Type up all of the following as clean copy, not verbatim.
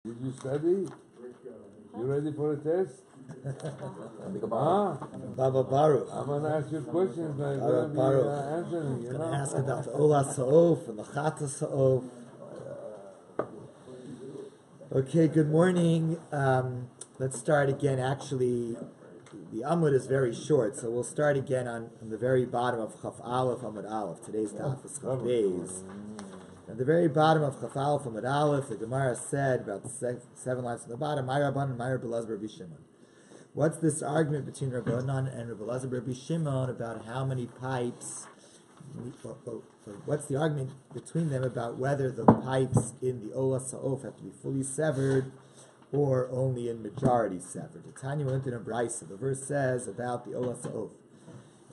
Did you study? You ready for a test? Baba Baruch. I'm going to ask you questions. I'm going to be answering. I'm going to ask about the Ola Sa'of and the Chata Sa'of. Okay, good morning. Let's start again. Actually, the Amud is very short, so we'll start again on the very bottom of Chaf Aleph Amud Aleph. Today's Daf is Chaf Beis. At the very bottom of Chaf Aleph Amud Aleph, the Gemara said about the 7 lines from the bottom, My Rabban and My Rabbi Zev Rabbi Shimon. What's this argument between Rabbanan and Rabbi Zev Rabbi Shimon about how many pipes? What's the argument between them about whether the pipes in the Ola Sa'of have to be fully severed or only in majority severed? The Tanya went in a brisa. The verse says about the Ola Sa'of,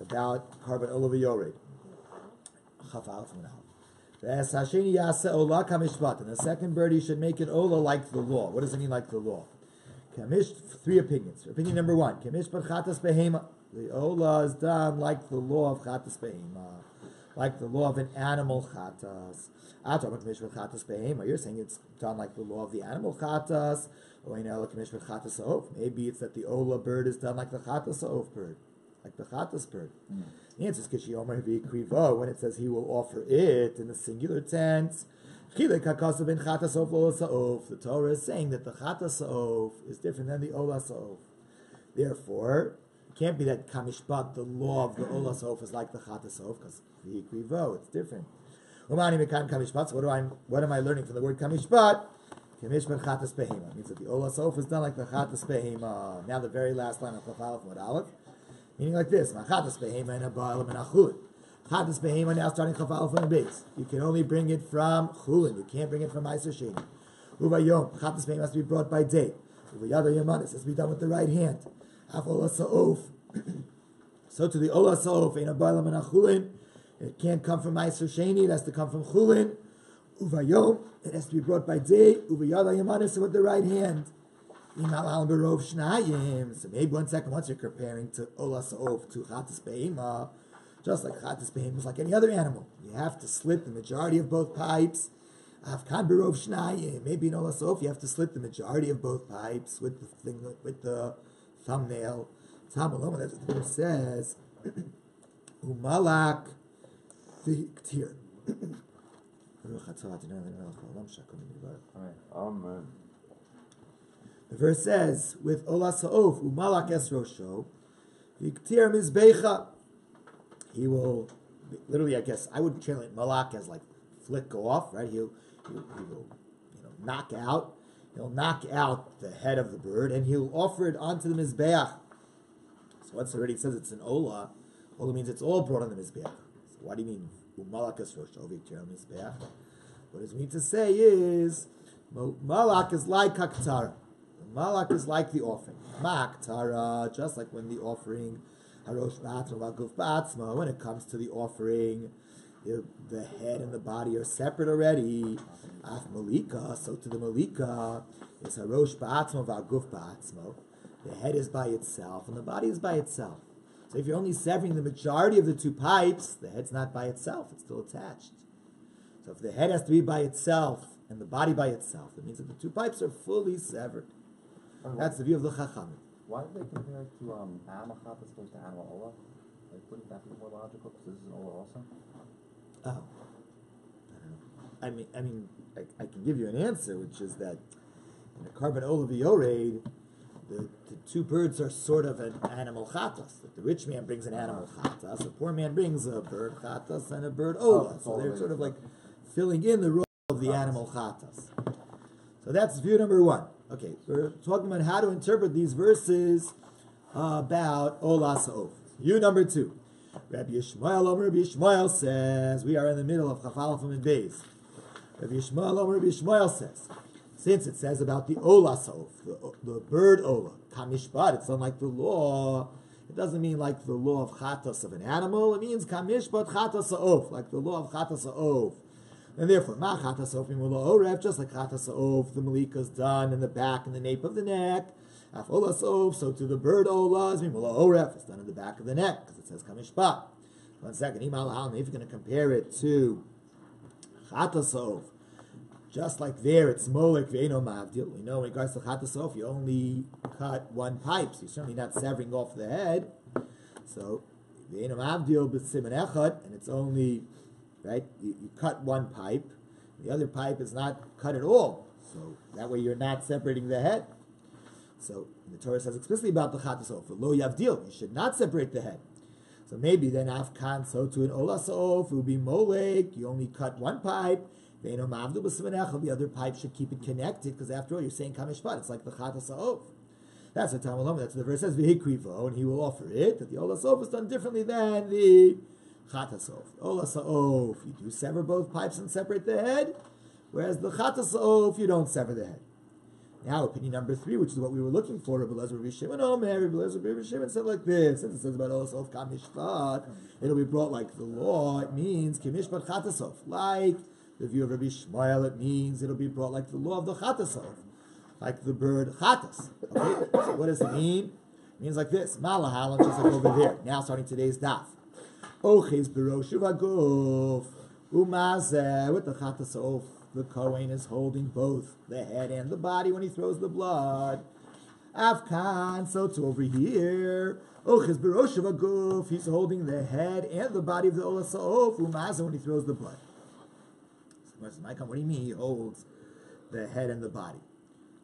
about carbon Ola v'yored. Chaf Aleph Amud Aleph. And the second bird, he should make an Ola like the law. What does it mean like the law? Three opinions. Opinion number one, the Ola is done like the law of Chatas Behema, like the law of an animal Chatas. You're saying it's done like the law of the animal Chatas. Maybe it's that the Ola bird is done like the Chatas Sa'of bird, like the Chatas bird. The answer is when it says he will offer it in the singular tense. The Torah is saying that the Chatas Sa'of is different than the Ola Sa'of. Therefore, it can't be that Kamishpat, the law of the Ola Sa'of, is like the Chatas Sa'of, because it's different. So what am I learning from the word Kamishpat? Kamishpat Chatas Behema. It means that the Ola Sa'of is done like the Chatas Behema. Now the very last line of Chaf Aleph Amud Aleph, meaning like this: Chatas Behema and a Ba'al and a Chulin. Chatas Behema now starting Chaf Aleph on the base. You can only bring it from Chulin. You can't bring it from Meiser Sheni. Uvayom Chatas Behema has to be brought by day. Uvayada Yamanis has to be done with the right hand. Af Ola Sa'of. So to the Ola Sa'of and a Ba'al and a Chulin, it can't come from Meiser Sheni. It has to come from Chulin. Uvayom, it has to be brought by day. Uvayada Yamanis with the right hand. So maybe 1 second, once you're comparing to Ola Sa'of to Chatas Behema, just like Chatas Behema is like any other animal, you have to slit the majority of both pipes. Maybe in Ola Sa'of you have to slit the majority of both pipes with the thumbnail. That's what the verse says. Umalak v'iktir. Amen. The verse says, with Ola Sa'of, Umalak es rosho, Viktir mizbecha. He will, literally, I guess, I would translate malak as like flick off, right? He will knock out. He'll knock out the head of the bird, and he'll offer it onto the mizbeach. So once already it says it's an Ola, Ola means it's all brought on the mizbeach. So what do you mean, Umalak es rosho, Viktir mizbeach? What does it mean to say is, malak is like haktara. Malak is like the offering. Maktara, just like when the offering, harosh ba'atzma v'aguf ba'atzma, when it comes to the offering, the head and the body are separate already. Af malika, so to the malika, is harosh ba'atzma v'aguf ba'atzma. The head is by itself and the body is by itself. So if you're only severing the majority of the two pipes, the head's not by itself, it's still attached. So if the head has to be by itself and the body by itself, it means that the two pipes are fully severed. That's the view of the Chachamim. Why did they compare it to animal chat as opposed to animal Ola? Like, wouldn't that be more logical? Because this is an Ola also. Oh, I mean, I can give you an answer, which is that in a carbon Ola v'yored, the two birds are sort of an animal chatas. Like the rich man brings an animal chatas, the poor man brings a bird chatas and a bird Ola. So they're sort of like filling in the role of the animal chatas. So that's view number one. Okay, we're talking about how to interpret these verses about Ola Sa'of. View number two. Rabbi Yishmael says, we are in the middle of Chaf Aleph and Beis. Rabbi Yishmael says, since it says about the Ola Sa'of, the bird Ola, Kamishpat, it's unlike the law. It doesn't mean like the law of Chatas of an animal. It means Kamishpat Chatas Sa'of, like the law of Chatas Sa'of. And therefore, ma Chatas Sa'of imula oref, just like Chatas Sa'of, the malika is done in the back and the nape of the neck. Af Ola Sa'of, so to the bird Ola is imula oref, it's done in the back of the neck, because it says Kamishpat. 1 second, if you're going to compare it to Chatas Sa'of, Just like there, it's molek ve'eno mavdil. We know in regards to chatas sof, you only cut one pipe, so you're certainly not severing off the head. So ve'eno mavdil b'simen echad, and it's only right. You cut one pipe, the other pipe is not cut at all. So that way you're not separating the head. So the Torah says explicitly about the chatas sof, lo yavdil, you should not separate the head. So maybe then afkan, so to an ola sof, it would be molek. You only cut one pipe. The other pipe should keep it connected, because after all, you're saying kamishpat. It's like the chatas sof. That's what Talmud. That's what the verse says. V'hikrivo, and he will offer it. That the ola sof is done differently than the chatas sof. Ola sof, you do sever both pipes and separate the head, whereas the chatas sof, you don't sever the head. Now, opinion number 3, which is what we were looking for, Rabbi Zev Reichman said like this. Since it says about ola sof kamishpat, it'll be brought like the law. It means kamishpat chatas sof, like the view of Rabbi Shmuel, it means it'll be brought like the law of the chatas sof, like the bird chatas. Okay? So what does it mean? It means like this. Malahal, just like over there. Now starting today's daf. Oches beroshu v'aguf umazeh, with the chatas sof, the Kohen is holding both the head and the body when he throws the blood. Afkan, so too over here. Oches beroshu v'aguf, he's holding the head and the body of the ola sof umazeh when he throws the blood. What do you mean he holds the head and the body?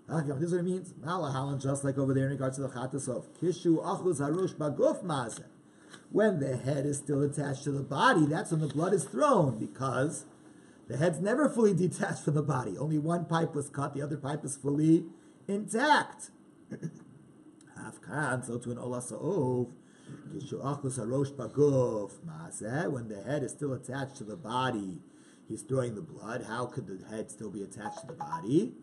This is what it means. Malahalan, just like over there in regards to the chatas sof. Kishu achuz harosh baguf mazeh. When the head is still attached to the body, that's when the blood is thrown, because the head's never fully detached from the body. Only one pipe was cut, the other pipe is fully intact. Afkan, so to an ola sof. Kishu achuz harosh baguf mazeh. When the head is still attached to the body, he's throwing the blood. How could the head still be attached to the body?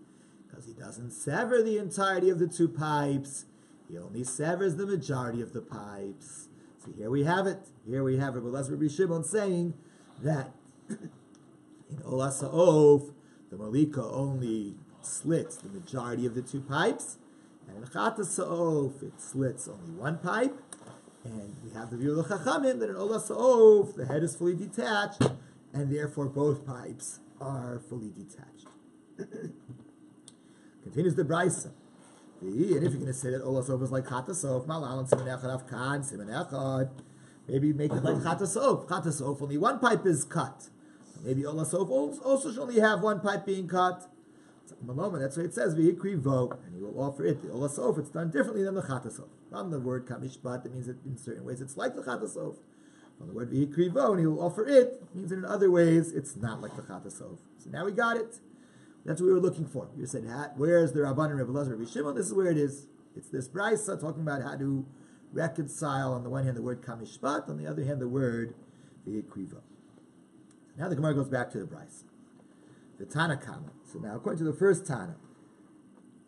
Because he doesn't sever the entirety of the two pipes. He only severs the majority of the pipes. So here we have it. Here we have Rabbi Shimon saying that in Ola Sa'of, the Malika only slits the majority of the two pipes, and in Chatas Sa'of, it slits only one pipe. And we have the view of the Chachamim that in Ola Sa'of, the head is fully detached, and therefore both pipes are fully detached. Continues the Brisa. And if you're going to say that Ola Sof is like Chatas Sof, Malalan Simen Echad Afkan Simen Echad, maybe make it like Chatas Sof. Chatas Sof, only one pipe is cut. Maybe Ola Sof also should only have one pipe being cut. That's why it says V'hikrivo, and he will offer it. The Ola Sof, it's done differently than the Chatas Sof. From the word Kamishpat, that means that in certain ways it's like the Chatas Sof. From the word V'hikrivo, and he will offer it, means that in other ways it's not like the Chatas Sof. So now we got it. That's what we were looking for. You said, where's the Rabban and Rabbi Rabbi Shimon? This is where it is. It's this Brisa talking about how to reconcile, on the one hand, the word Kamishpat, on the other hand, the word V'hikrivo. Now the Gemara goes back to the Brisa. The Tana Kama. So now, according to the first Tana,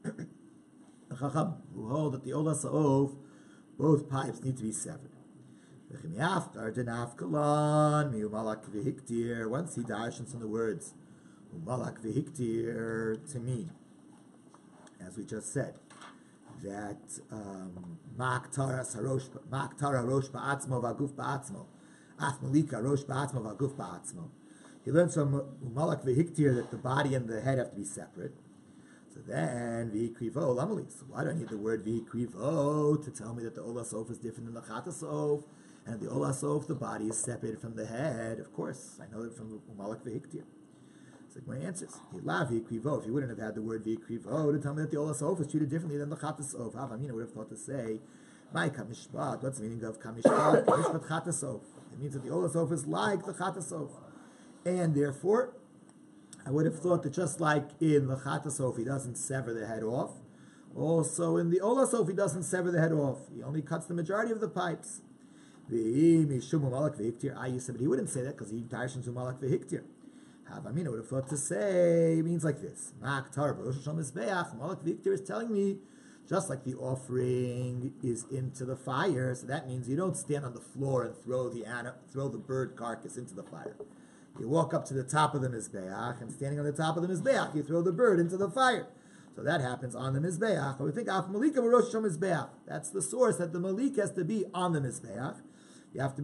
the Chacham, who hold that the Ola Sa'of, both pipes need to be severed. Once he darshans from the words Umalak v'hiktir to mean, as we just said, that Ma'aktara rosh ba'atzmo v'aguf ba'atzmo, Af malika rosh ba'atzmo v'aguf ba'atzmo. He learns from Umalak v'hiktir that the body and the head have to be separate. So then v'hikrivo lamali. So why do I need the word v'hikrivo to tell me that the Ola Sof is different than the Chatas Sof? And the Ola Sof, the body is separated from the head. Of course, I know it from Umalak v'hiktir. Like my answers. If you wouldn't have had the word v'hikrivo to tell me that the Ola Sof is treated differently than the Chatas Sof, Avamina would have thought to say, my kamishpat, what's the meaning of kamishpat? Kamishpat Chatas Sof. It means that the Ola Sof is like the Chatas Sof. And therefore, I would have thought that just like in the Chatas Sof, he doesn't sever the head off, also in the Ola Sof, he doesn't sever the head off. He only cuts the majority of the pipes. But he wouldn't say that because he darshans Umalak v'hiktir. Havamina would have thought to say, it means like this. Malak Victor is telling me, just like the offering is into the fire, so that means you don't stand on the floor and throw the bird carcass into the fire. You walk up to the top of the Mizbeach, and standing on the top of the Mizbeach, you throw the bird into the fire. So that happens on the Mizbeach. We think Af Malika Rosh Mizbeach. That's the source that the Malik has to be on the Mizbeach. You have to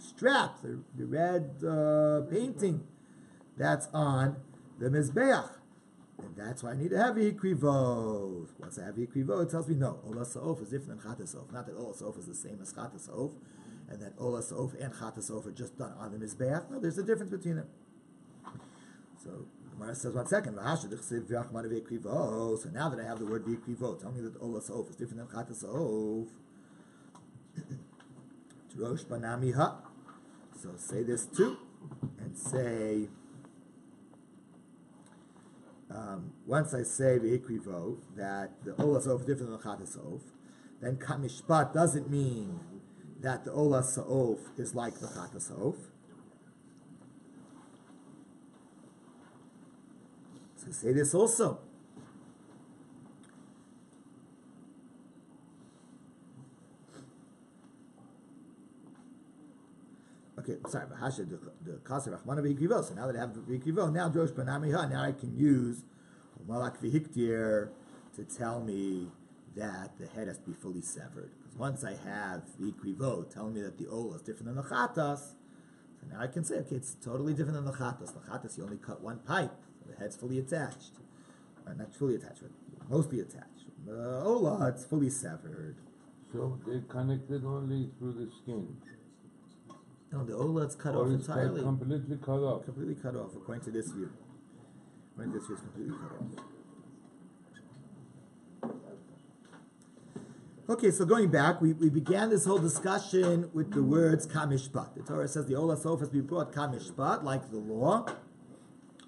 strap, the red painting that's on the Mizbeach. And that's why I need to have V'hikrivo. Once I have V'hikrivo, it tells me no. Ola Sa'of is different than Chatas Sa'of. Not that Ola Sa'of is the same as Chatas Sa'of, and that Ola Sa'of and Chatas Sa'of are just done on the Mizbeach. No, there's a difference between them. So the Gemara says, 1 second. So now that I have the word V'hikrivo, tell me that Ola Sa'of is different than Chatas Sa'of. Drosh Banami Ha. So say this too, and say, once I say V'hikrivo, that the Ola Sa'of is different than the Chatas Sa'of, then Kamishpat doesn't mean that the Ola Sa'of is like the Chatas Sa'of. So say this also. Okay, sorry, the Kasar Rahmana V'hikrivo. So now that I have V'hikrivo, now Drosh Banami, now I can use Malak V'hiktir to tell me that the head has to be fully severed. Because once I have V'hikrivo telling me that the Ola is different than the Chatas, so now I can say, okay, it's totally different than the Chatas. The Chatas, you only cut one pipe, so the head's fully attached. Or not fully attached, but mostly attached. The Ola, it's fully severed. So they're connected only through the skin. No, the Ola is cut Or off it's entirely. completely cut off. Completely cut off, according to this view. According to this view, it's completely cut off. Okay, so going back, we began this whole discussion with the words kamishpat. The Torah says the Ola Sof has to be brought kamishpat, like the law.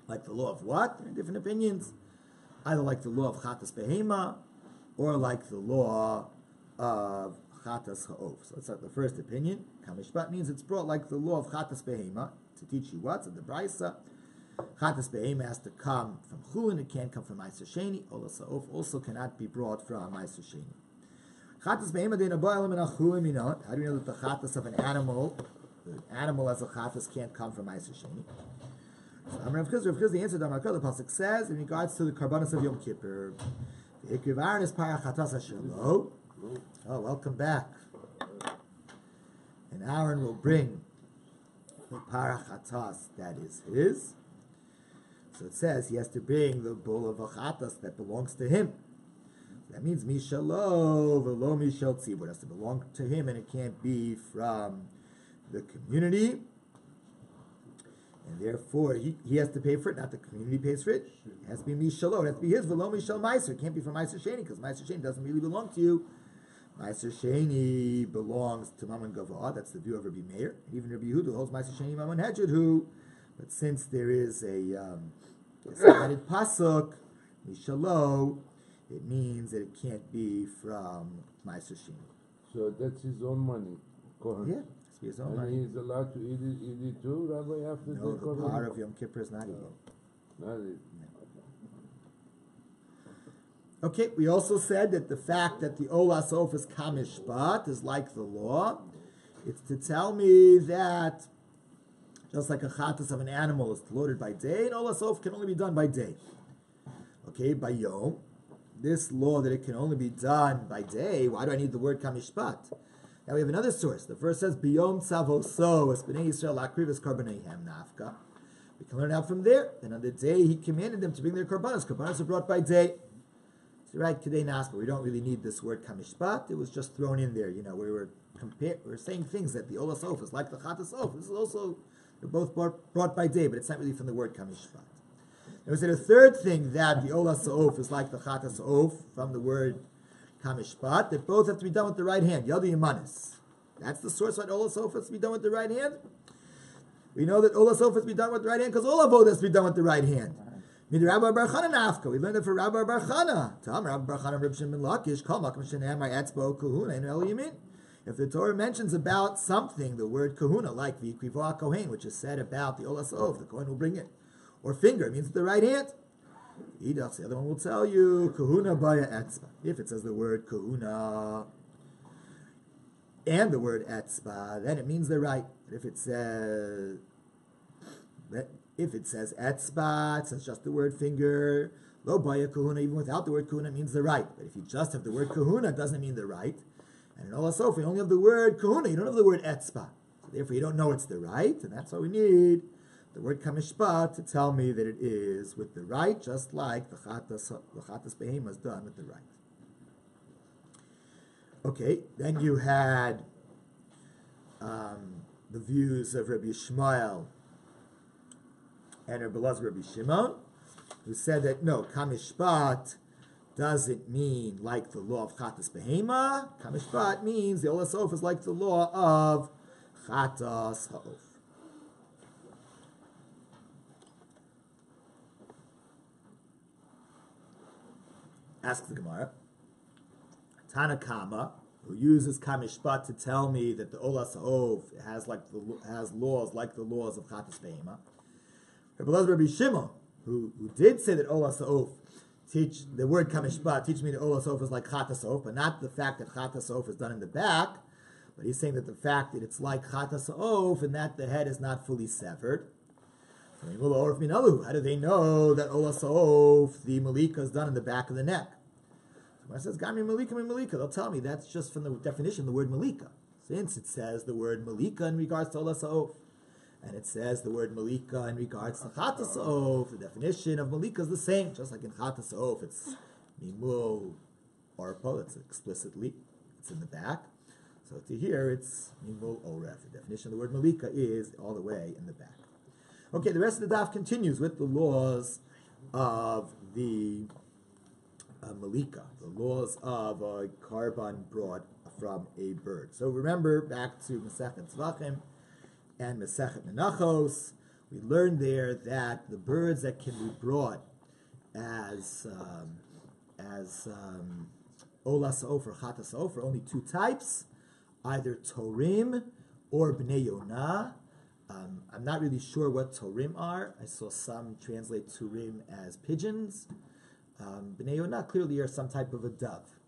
Like the law of what? There are different opinions. Either like the law of chatas behema, or like the law of chatas ha'of. So that's like the first opinion. Kamishpat means it's brought like the law of chatas behema, to teach you what? So the Braisa, chatas behema has to come from Chullin, it can't come from Ma'aser Sheni. Ola Sa'of also cannot be brought from Ma'aser Sheni. Chatas behema deina ba'elam min ha'chulim minot. How do you know that the chatas of an animal as a chatas can't come from Ma'aser Sheni? So Rav Chizr, the answer to the pasuk says in regards to the karbanos of Yom Kippur, the ikriv Aaron is para chatas hashelo. Oh, welcome back. And Aaron will bring the para chatas that is his. So it says he has to bring the bull of a chatas that belongs to him. That means mishalo v'lo mishal tzibur. It has to belong to him, and it can't be from the community. And therefore, he has to pay for it, not the community pays for it. It has to be mishalo. It has to be his v'lo mishal meiser. It can't be from Ma'aser Sheni, because Ma'aser Sheni doesn't really belong to you. Ma'aser Sheni belongs to Mammon Gavah. That's the view of Rabbi Meir. And even Rabbi Yehuda holds Ma'aser Sheni Mammon Hedjed. But since there is a added pasuk, mishalo, it means that it can't be from Ma'aser Sheni. So that's his own money. Kohen. Yeah, it's his own money. And he's allowed to eat it too, Rabbi, after No, the the Kohen? part of Yom Kippur is not eaten. Not it. Okay, we also said that the fact that the Ola Sof is kamishpat is like the law. It's to tell me that just like a chatas of an animal is loaded by day, and Ola Sof can only be done by day. Okay, by Yom. This law that it can only be done by day, why do I need the word kamishpat? Now we have another source. The first says, Biyom tzavoso, es b'nei Yisrael akrivas karbaneihem nafka. We can learn out from there. And on the day he commanded them to bring their karbanos. Karbanos are brought by day. Right, today nas, but we don't really need this word kamishpat. It was just thrown in there. You know, we were saying things that the Ola Sof is like the Chatas Sof. This is also, they're both brought by day, but it's not really from the word kamishpat. There was a third thing that the Ola Sof is like the Chatas Sof from the word kamishpat, that both have to be done with the right hand. Yadi Yamanis. That's the source why Ola Sof has to be done with the right hand. We know that Ola Sof has to be done with the right hand because Ola Vod has to be done with the right hand. We learned it for Rabbi Bar Chana. If the Torah mentions about something, the word kahuna, like v'ikrivo kohen, which is said about the Ola Sof, the Kohen will bring it, or finger, it means the right hand. The other one will tell you kahuna baya etzba. If it says the word kahuna and the word etzba, then it means the right. But if it says etzba, it says just the word finger. Lo baya kahuna, even without the word kahuna, means the right. But if you just have the word kahuna, it doesn't mean the right. And in Ola Sof, you only have the word kahuna, you don't have the word etzba. So Therefore, you don't know it's the right, and that's why we need the word kamishpat to tell me that it is with the right, just like the chatas behema is done with the right. Okay, then you had the views of Rabbi Shmuel and Rabbi Elazar Rabbi Shimon, who said that no, kamishpat doesn't mean like the law of chatas behema. Kamishpat means the olas ha'of is like the law of chatas ha'of. Ask the Gemara. Tanakama, who uses kamishpat to tell me that the olas ha'of has laws like the laws of chatas behema. Rabbi Elazar Rabbi Shimon, who did say that olas ha'of teach the word kamishpat, teach me that olas ha'of is like chatas ha'of, but not the fact that chatas ha'of is done in the back, but he's saying that the fact that it's like chatas ha'of and that the head is not fully severed. How do they know that olas ha'of, the malika, is done in the back of the neck? When it says gami malika, they'll tell me that's just from the definition of the word malika. Since it says the word malika in regards to olas ha'of, and it says the word malika in regards to chatas ha'of, the definition of malika is the same. Just like in chatas ha'of, it's mimul orpo, it's explicitly, it's in the back. So to here, it's mimul oref. The definition of the word malika is all the way in the back. Okay, the rest of the daf continues with the laws of the malika, the laws of a carbon brought from a bird. So remember, back to Masechet Tzvachim and Masechet Menachos, we learned there that the birds that can be brought as olas ha'of or chatas ha'of are only two types, either torim or bnei yonah. I'm not really sure what torim are. I saw some translate turim as pigeons. Bnei yonah clearly are some type of a dove.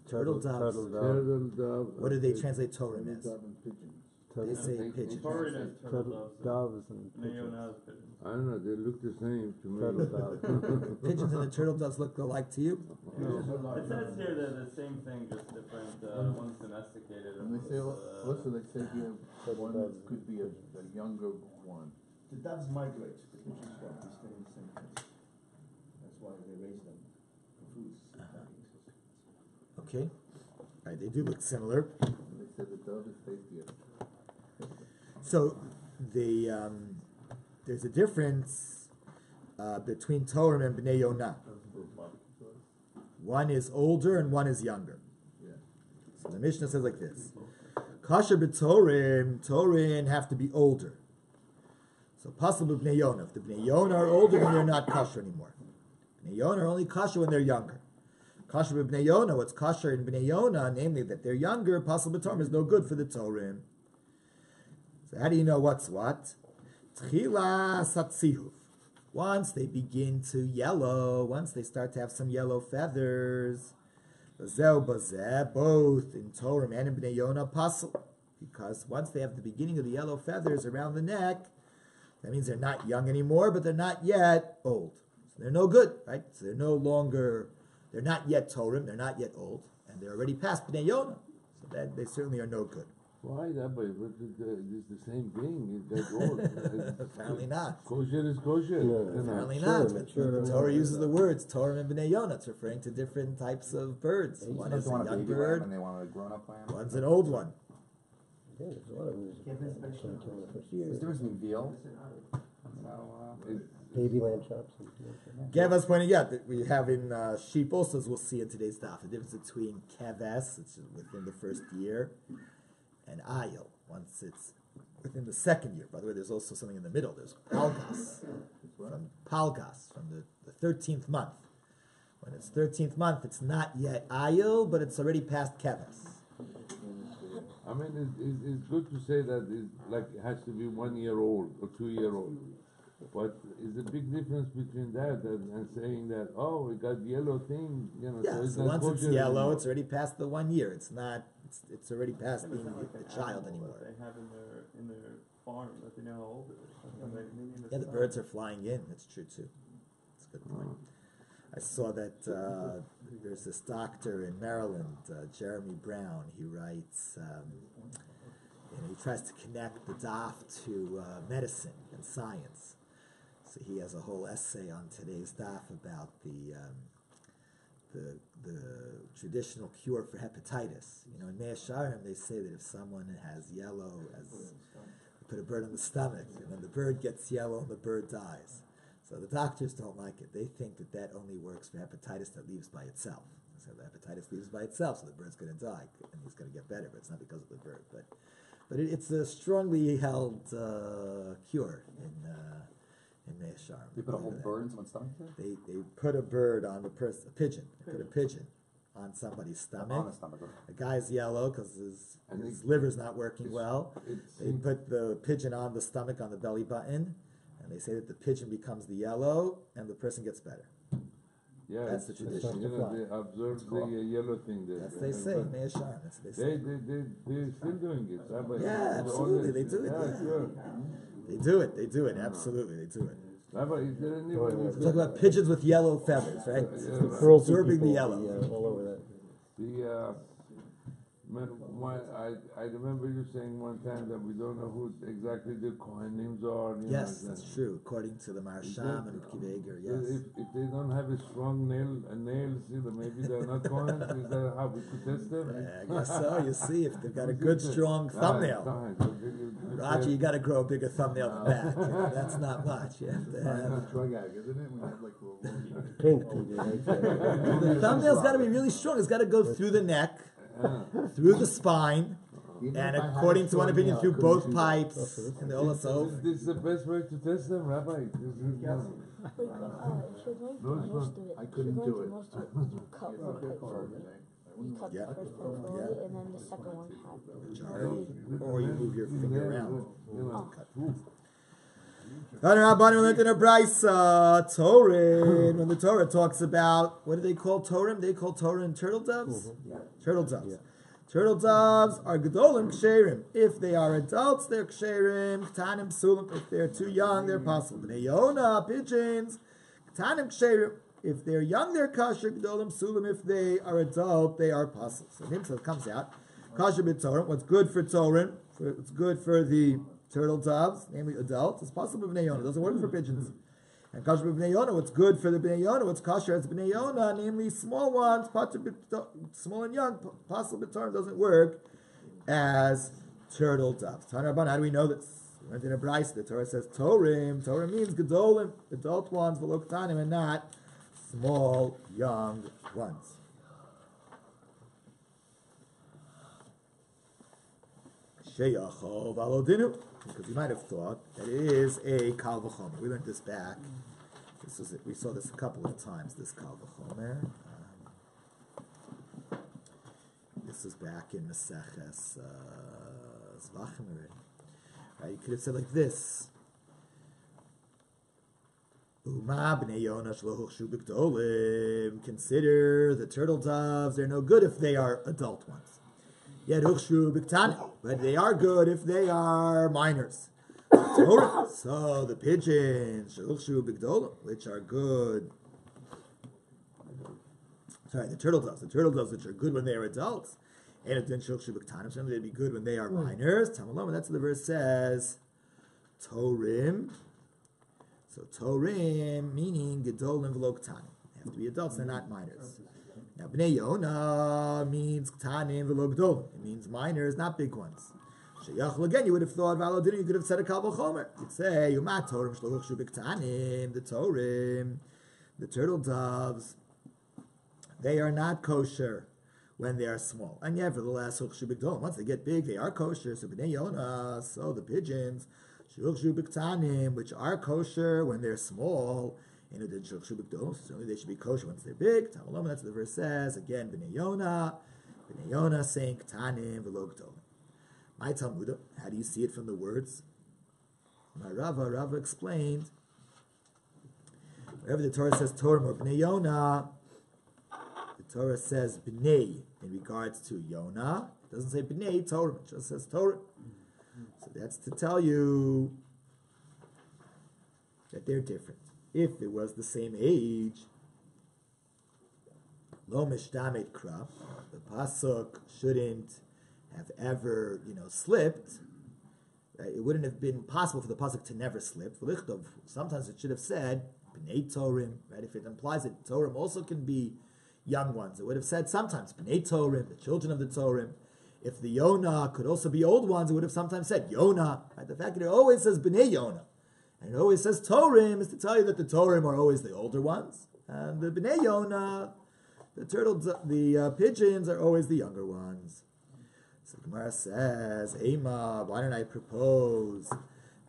Turtle doves. What do they translate torim as? They say pigeons. Turtle doves and pigeons. I don't know, they look the same to me. Pigeons and the turtle doves look alike to you? No. It says here they're the same thing, just different. One's domesticated. And they say also they say here one could be a younger one. The doves migrate. The pigeons don't. They stay in the same place. That's why they raise them for food. Okay. All right, they do look similar. And they say the dove is tastier. So there's a difference between Torim and Bnei Yonah. One is older and one is younger. Yeah. So the Mishnah says like this: Kasher b'Torim, Torim have to be older. So possible Bnei Yonah. If the Bnei Yonah are older, then they're not kasher anymore. Bnei Yonah are only kasher when they're younger. Kasher b'Bnei Yonah, what's kasher in Bnei Yonah, namely that they're younger, possible b'Torim is no good for the Torim. So how do you know what's what? Tchila satzihuf. Once they begin to yellow, once they start to have some yellow feathers, bazeh bazeh, both in Torim and in Bnei Yonah pasul. Because once they have the beginning of the yellow feathers around the neck, that means they're not young anymore, but they're not yet old. So they're no good, right? So they're not yet Torim, they're not yet old, and they're already past Bnei Yonah. So that they certainly are no good. Why that way? It's the same thing. That's all. Apparently not. Kosher is kosher. Apparently not. But the Torah uses the words Torah and Bnei Yonah. It's referring to different types of birds. One is a young bird. And they want a grown-up lamb. One's an old one. Yeah, there's a lot of them. Is there some veal? Baby lamb chops. Keves pointing out that we have in sheep also, as we'll see in today's daf, the difference between keves, it's within the first year, and ayil, once it's within the second year. By the way, there's also something in the middle. There's palgas, from the 13th month. When it's 13th month, it's not yet ayil, but it's already past keves. I mean, it's good to say that it has to be 1 year old or 2 year old. But is a big difference between that and saying that, oh, we got yellow thing, Yeah, so once it's yellow, anymore. It's already past the 1 year. It's not. It's already past being a child anymore. They have in their farm that they know how old it is. Yeah, the birds are flying in. That's true too. That's a good point. I saw that there's this doctor in Maryland, Jeremy Brown. He writes he tries to connect the daf to medicine and science. So he has a whole essay on today's daf about the traditional cure for hepatitis. In Mea Sharim they say that if someone has yellow, you put a bird on the stomach, and then the bird gets yellow and the bird dies. So the doctors don't like it. They think that only works for hepatitis that leaves by itself. So the hepatitis leaves by itself, so the bird's going to die, and he's going to get better, but it's not because of the bird. But it's a strongly held cure in Mea Sharim. They put a whole bird in someone's stomach? They put a bird on the person, a pigeon. They put a pigeon on somebody's stomach. On the stomach. The guy's yellow because his liver's not working well. They put the pigeon on the stomach, on the belly button, and they say that the pigeon becomes the yellow, and the person gets better. Yeah, that's the tradition. They observe the yellow thing there. That's they say, Mea Sharim. That's what they say. They're still doing it. Rabbi. Yeah, absolutely, they do it. Yeah, sure. They do it, absolutely, they do it. Rabbi, is there anyone who We're talking about pigeons with yellow feathers, right? Cruelty Absorbing the people, yellow. yeah, all over that. I remember you saying one time that we don't know who exactly the Kohen names are. Yes, that's true. According to the Marsham and Upkiveger, yes. If they don't have a strong nails, maybe they're not Kohen. Is that how we could test them? I guess so. You see, if they've got a good, strong thumbnail. Roger, you got to grow a bigger thumbnail than that. That's not much. You have to have. It's a drug addict, isn't it? We have like little Pink TV, right? The thumbnail's got to be really strong. It's got to go through the neck, through the spine, and according to one opinion, through both pipes and the also. This is the best way to test them, Rabbi. I couldn't do it. You cut one pipe forward. You cut the first pipe forward, and then the second one half. Or you move your finger around. Torin, when the Torah talks about, what do they call Torim? They call Torin turtle doves? Turtle doves. Yeah. Turtle doves are gedolim ksherim. If they are adults, they're ksherim. Ktanim psulim. If they're too young, they're possible. Bnei Yona, pigeons. Ktanim ksherim. If they're young, they're kasher. Gedolim psulim. If they are adult, they are possible. So it comes out. Kasher b'torim. What's good for Torin? What's good for the turtle doves, namely adults, it's possible b'nei Yona. It doesn't work for pigeons. And kasher b'nei Yona, what's good for the b'nei Yona, what's kasher as b'nei Yona, namely small ones, small and young, possible b'torim doesn't work as turtle doves. Tanur Rabban, how do we know this? We went in a brayso. The Torah says Torim. Torim means gedolim, adult ones, v'lo ktanim, and not small, young ones. Sheyachol v'alodinu. Because you might have thought that it is a kal v'chomer. We learned this back. We saw this a couple of times. This kal v'chomer. This is back in Maseches Zvachim already. Right? You could have said like this. Uma b'nei Yona shelo huchshu b'gdolim. Consider the turtle doves. They're no good if they are adult ones. Yet huchshu b'ktanim, but they are good if they are minors. So the pigeons, huchshu b'gdolim, which are good. Sorry, the turtle doves which are good when they are adults. And if then huchshu b'ktanim, certainly they'd be good when they are minors. Tamalom, that's what the verse says. Torim. So Torim meaning gedolim v'lo ktanim. They have to be adults; they're not minors. Now, Bnei Yona means Ktanim v'lo gdolim. It means minors, not big ones. Sheyachol, again, you would have thought, Valodinu, you could have said a Kal V'chomer. You'd say, Yuma Torim shlo huchshu b'ktanim, the Torim, the turtle doves, they are not kosher when they are small. And nevertheless, huchshu b'gdolim, once they get big, they are kosher. So Bnei Yona, so the pigeons, huchshu b'ktanim, which are kosher when they're small, certainly they should be kosher once they're big. Tamalom, that's what the verse says. Again, Bnei Yona saying Ktanim v'lo gdolim. My Talmud, how do you see it from the words? My Rava explained. Wherever the Torah says Torah or Bnei Yona, the Torah says Bnei in regards to Yona. It doesn't say Bnei Torah, it just says Torah. So that's to tell you that they're different. If it was the same age, lo mishdamet kraf, the pasuk shouldn't have ever, slipped it wouldn't have been possible for the pasuk to never slip. Sometimes it should have said b'nei Torim, right? If it implies that Torim also can be young ones, it would have said sometimes b'nei Torim, the children of the Torim. If the Yonah could also be old ones, it would have sometimes said Yonah. Right? The fact that it always says b'nei Yonah and it always says Torim is to tell you that the Torim are always the older ones, and the b'nei Yonah, the pigeons, are always the younger ones. So the Gemara says, Ema, why don't I propose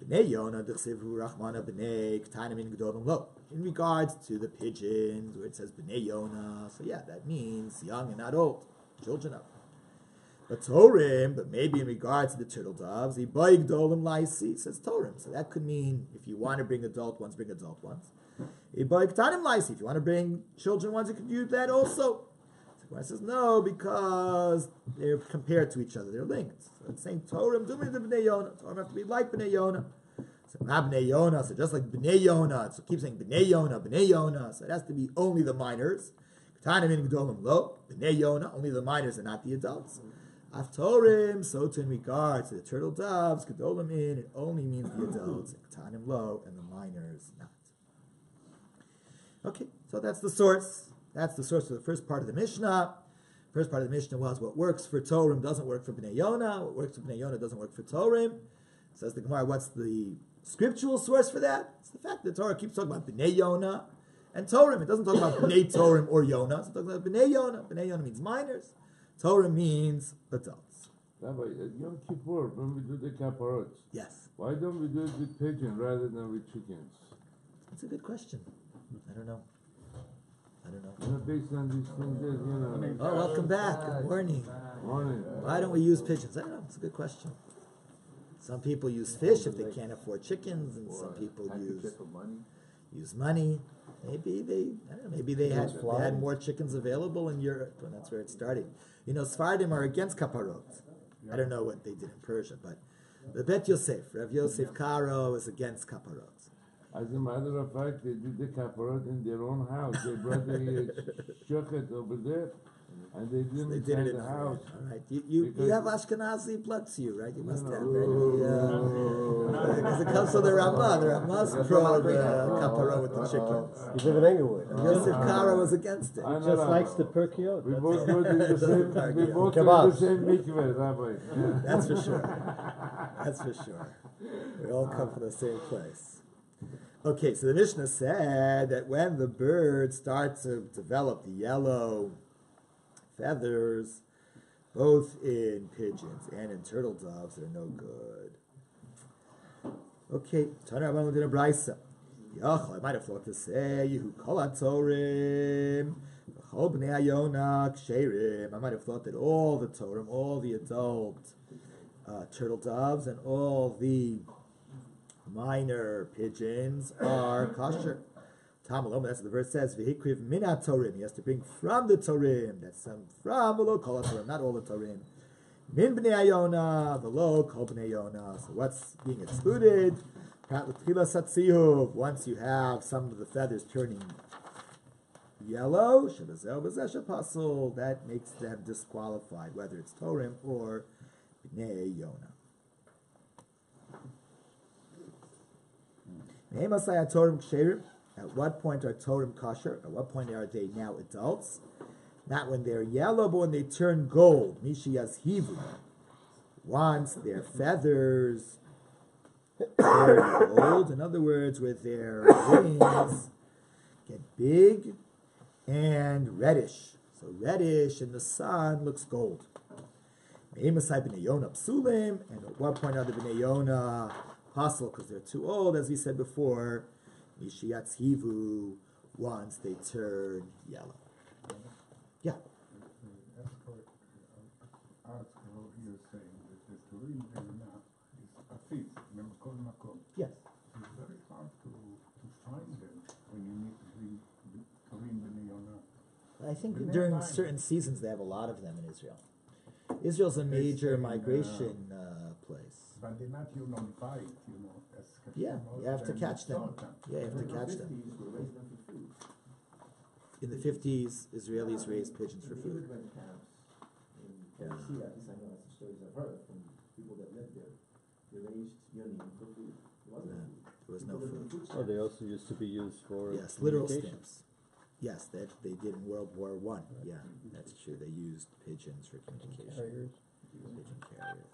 b'nei Yonah d'chsivhu rachmana b'nei k'tanim min g'dolim lo, in regards to the pigeons where it says b'nei Yonah? So yeah, that means young and not old, children of. But Torim, but maybe in regards to the turtle doves, ibai g'dolim laisi, says Torim. So that could mean if you want to bring adult ones, bring adult ones. Ibai k'tanim laisi, if you want to bring children ones, you could use that also. Gemara says no, because they're compared to each other. They're linked. So it's saying Torim, do me the b'nei Yonah. Torim have to be like b'nei Yonah. So b'nei Yonah, so just like b'nei Yonah, so keep saying b'nei Yonah, b'nei Yonah. So it has to be only the minors. K'tanim min g'dolim lo, b'nei Yonah, only the minors and not the adults. Af Torim, so to in regards to the turtle doves, g'dolim in, it only means the adults. K'tanim lo, and the minors not. Okay, so that's the source. That's the source of the first part of the Mishnah. First part of the Mishnah was what works for Torim doesn't work for Bnei Yonah. What works for Bnei Yonah doesn't work for Torim. Says the Gemara, what's the scriptural source for that? It's the fact that the Torah keeps talking about Bnei Yonah and Torim. It doesn't talk about Bnei Torim or Yonah. It's talking about Bnei Yonah. Bnei Yonah means minors. Torim means adults. Rabbi, at Yom Kippur, when we do the kaparot, Yes. why don't we do it with pigeon rather than with chickens? That's a good question. I don't know. Based on these things, Oh, welcome back. Good morning. Morning. Why don't we use pigeons? I don't know. It's a good question. Some people use fish if they can't afford chickens, and some people use money. Maybe they had more chickens available in Europe, and that's where it started. Sfardim are against kaparot. I don't know what they did in Persia, but the Bet Yosef, Rav Yosef Karo, is against kaparot. As a matter of fact, they did the kaparot in their own house. They brought the shochet over there, and they did it in the house. All right, you have Ashkenazi blood to you, right? You must have, because it comes from the Ramah. The Ramah's pro the kaparot with the chickens. You live in Englewood. Yosef Karo was against it. Just likes the perkiot. We both go to the same. We both go to the same mikveh, Rabbi. That's for sure. That's for sure. We all come from the same place. Okay, so the Mishnah said that when the bird starts to develop the yellow feathers, both in pigeons and in turtle doves, they're no good. Okay, Tana Rabbanan did a brisa. I might have thought to say, Yehu kol hatorim, v'chol bnei hayonah ksherim. I might have thought that all the torim, all the adult turtle doves, and all the minor pigeons are kosher. Tamalom, that's what the verse says. V'hikriv min torim. He has to bring from the torim. That's from below kol torim, not all the torim. Min b'nei hayonah, below kol b'nei yonah. So what's being excluded? Once you have some of the feathers turning yellow, that makes them disqualified, whether it's torim or b'nei yonah. At what point are torim kosher? At what point are they now adults? Not when they're yellow, but when they turn gold. Mishi yazhivu. Once their feathers turn gold, in other words, with their wings get big and reddish. So reddish in the sun looks gold. And at what point are the b'nei yonah possible? Because they're too old, as we said before. Mishiyatzhivu, once they turn yellow. Yeah. You're saying that the Turim is a fit. Remember, Kol Makom. Yes. It's very hard to find them when you need to bring Turim b'nei yonah. I think during certain seasons they have a lot of them in Israel. Israel's a major migration place. But they're not, bite, as Yeah, you have to catch them. Yeah, you have to catch them. Were raising them for food. In the 50s, Israelis raised pigeons for food. Immigrant camps in Tennessee, at least I know that's the stories I've heard from people that lived there. They raised You don't need them for food. There wasn't food. There was no People lived food. on Oh, they also used to be used for Yes, literal communication. stamps. Yes, that they did in World War One. Yeah, that's true. They used pigeons for communication. Carriers. Pigeon carriers.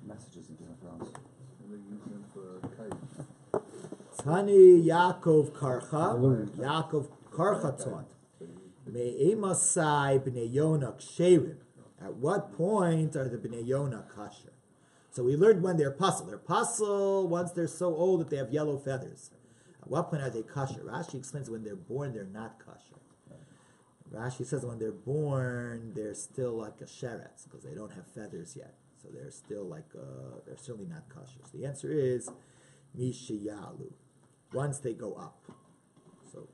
Messages in Game of Thrones. And they use them for kites. Tani Yaakov Karcha. Yaakov Karcha taught. Me'emasai b'nei Yonah ksherim. At what point are the b'nei Yonah kosher? So we learned when they're puzzle. They're puzzle once they're so old that they have yellow feathers. At what point are they kosher? Rashi explains when they're born, they're not kosher. Rashi says when they're born, they're still like a sheretz because they don't have feathers yet. So they're still like, they're certainly not kosher. So the answer is mishiyalu. Once they go up. So,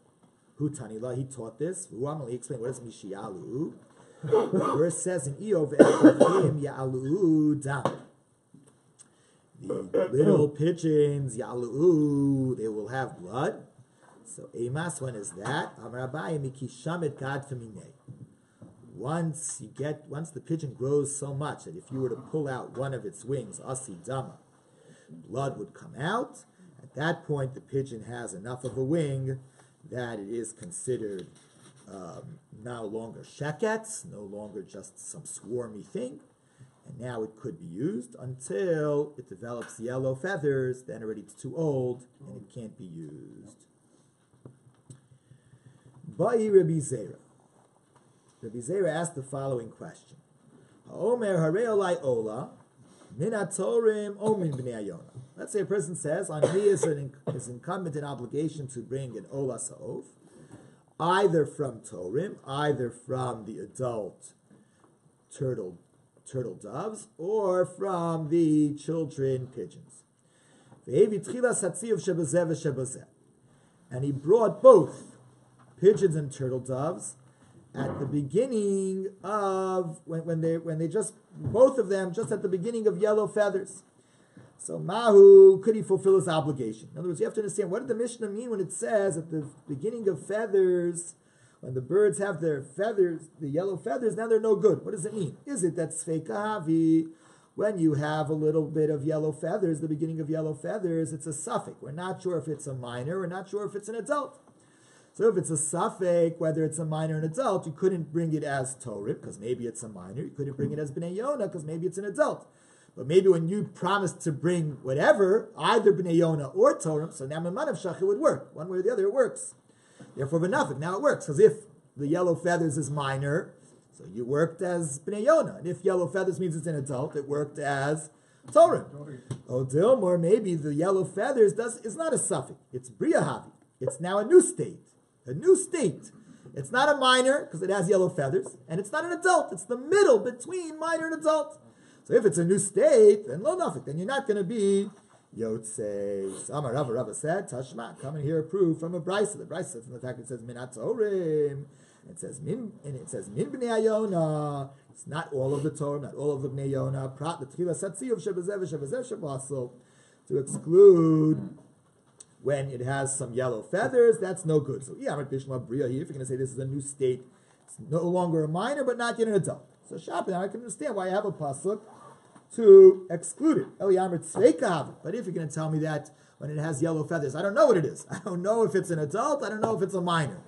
Hu Tanila, he taught this. He explained what is mishiyalu. The verse says in Eov, Ya'alu dam. The little pigeons, Ya'alu, they will have blood. So, Emas, when is that? Amrabai mikishamet gad femine. Once the pigeon grows so much that if you were to pull out one of its wings, asi dama, blood would come out. At that point, the pigeon has enough of a wing that it is considered no longer sheketz, no longer just some swarmy thing, and now it could be used until it develops yellow feathers. Then already it's too old and it can't be used. Ba'i Rabbi Zera. Rabbi Zera asked the following question: Ha'omer harei olai ola min hatorim o min bnei Yonah. Let's say a person says on me is incumbent an obligation to bring an ola sa'ov, either from Torim, either from the adult turtle doves, or from the children pigeons. And he brought both pigeons and turtle doves at the beginning of when they just both of them just at the beginning of yellow feathers. So Mahu, could he fulfill his obligation? In other words, you have to understand, what did the Mishnah mean when it says at the beginning of feathers, when the birds have their feathers, the yellow feathers, now they're no good? What does it mean? Is it that Sfeikahavi, when you have a little bit of yellow feathers, the beginning of yellow feathers, it's a suffix. We're not sure if it's a minor, we're not sure if it's an adult. So if it's a suffix, whether it's a minor or an adult, you couldn't bring it as Torah, because maybe it's a minor. You couldn't bring it as Bnei Yonah, because maybe it's an adult. But maybe when you promised to bring whatever, either Bnei Yonah or Torah, so now Mimanav Shach, it would work. One way or the other, it works. Therefore, V'nafik, now it works. Because if the yellow feathers is minor, so you worked as Bnei Yonah. And if yellow feathers means it's an adult, it worked as Torah. Oh, Dilmor, maybe the yellow feathers is not a suffix. It's Briyahavi. It's now a new state. A new state. It's not a minor, because it has yellow feathers, and it's not an adult. It's the middle between minor and adult. So if it's a new state, then lo nafik, then you're not going to be yotzei. Samar Rava said, Tashma, come and hear a proof from a brisa. The brisa says from the fact that it says min hatorim, it says min bnei Yonah. It's not all of the Torah, not all of the bnei Yonah. Prat the tefillah satziv shebezev shabasel to exclude when it has some yellow feathers. That's no good. So yeah, if you're going to say this is a new state, it's no longer a minor, but not yet an adult. So Shabbat, now I can understand why I have a pasuk to exclude it. But if you're going to tell me that when it has yellow feathers, I don't know what it is. I don't know if it's an adult. I don't know if it's a minor.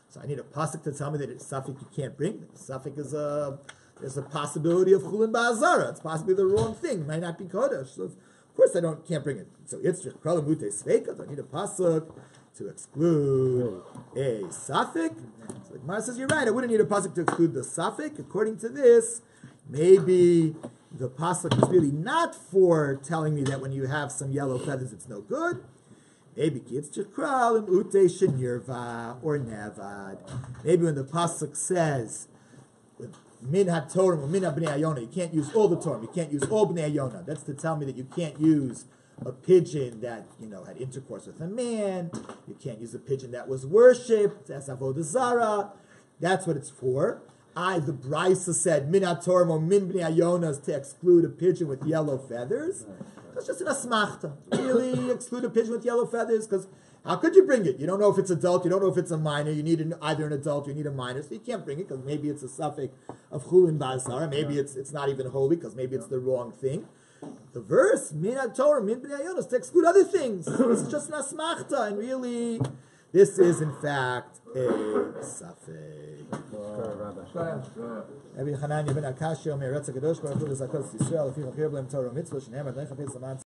So I need a pasuk to tell me that it's suffix you can't bring. Suffix is there's a possibility of chulin ba'azara. It's possibly the wrong thing. It might not be kodesh. So of course I can't bring it. So it's just pralamute sveika. So I need a pasuk to exclude a suffix. So the Gemara says, you're right, I wouldn't need a pasuk to exclude the suffix. According to this, maybe the pasuk is really not for telling me that when you have some yellow feathers, it's no good. Maybe it's chikral and ute shenirva or nevad. Maybe when the pasuk says min hatorim or min bnei Yonah, you can't use all the Torah, you can't use all bnei Yonah. That's to tell me that you can't use a pigeon that had intercourse with a man. You can't use a pigeon that was worshipped as avodah zara. That's what it's for. The brisa said min hatorim or min bnei Yonah to exclude a pigeon with yellow feathers. That's just an asmachta. Really exclude a pigeon with yellow feathers, because how could you bring it? You don't know if it's adult, you don't know if it's a minor, you need either an adult or you need a minor, so you can't bring it, because maybe it's a suffix of chulin ba'azara, maybe it's not even holy, because maybe it's the wrong thing. The verse, min Torah, min b'nei Yonos, to exclude other things. It's just an asmachta, and really, this is in fact a safek. Rabbi Hanania ben Akashi Omer Retz HaKadosh Baruch Hu L'Zakos Yisrael Lefi Chachir B'Lem Torah Mitzvah Shneimar Dei Chafetz Laman